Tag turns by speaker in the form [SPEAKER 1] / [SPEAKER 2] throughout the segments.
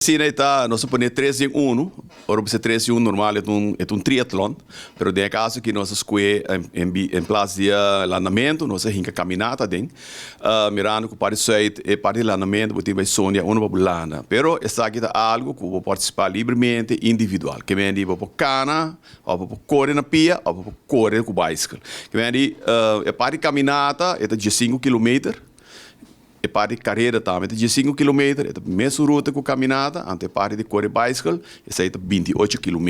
[SPEAKER 1] Sim, está, nós põe 3 em 1, ou você 3 em 1 normal é um triatlon, mas tem caso que nós escolhe em place de lanamento, nós rinca caminhada tem, mirando que para isso é parte de lanamento, você vai sonhar uma babulana, pero essa aqui é algo que vou participar livremente, individual, que vem de para kana, ou para correr na pia, ou para correr com baiskel, que vem de é parte de caminhada, é de 5 km. E parte de kareda também, de 5 km, é a mesma ruta que caminhada, ante parte de correr baiskel, essa é 28 km.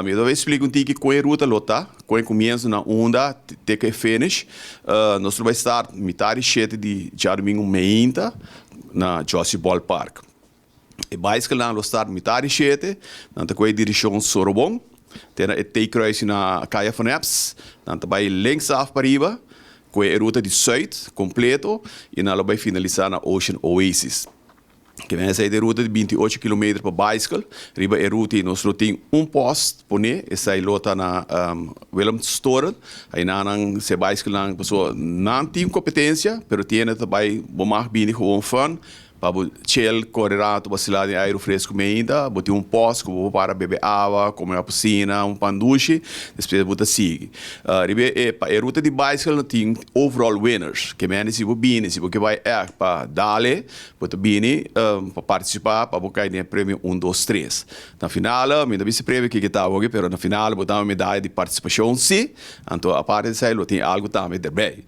[SPEAKER 1] Eu vou explicar um pouco qual é a ruta lota, quando começa na onda, até que finish, nós vamos estar metade de Djadumingu meinta, na Chio Ballpark. E baiskel na nós estar metade ante qual é a edishon sorobon, tem a take na caia foneps, ante vai links af para riba, com a ruta de sul completo e nós vamos finalizar na Ocean Oasis. Que vem essa ruta de 28 km para baiskel, riba a ruta e nós temos post, pone, essa é lota na Willemstoren, aí não se baiskel não pessoa não tem competência, pero tem também bom mais bem com fun. Para chill, correr, vacilar em aero fresco ainda, botar posto para beber água, comer a piscina, panduche, depois botar sigue. A ruta de baiskel tem overall winners, que menos se você vai para dale, botar bem para participar, para buscar o prêmio 1, 2, 3. Na final, me dá esse prêmio que está aqui, mas na final botar uma medalha de participação, sim, então a parte de sair tem algo também também.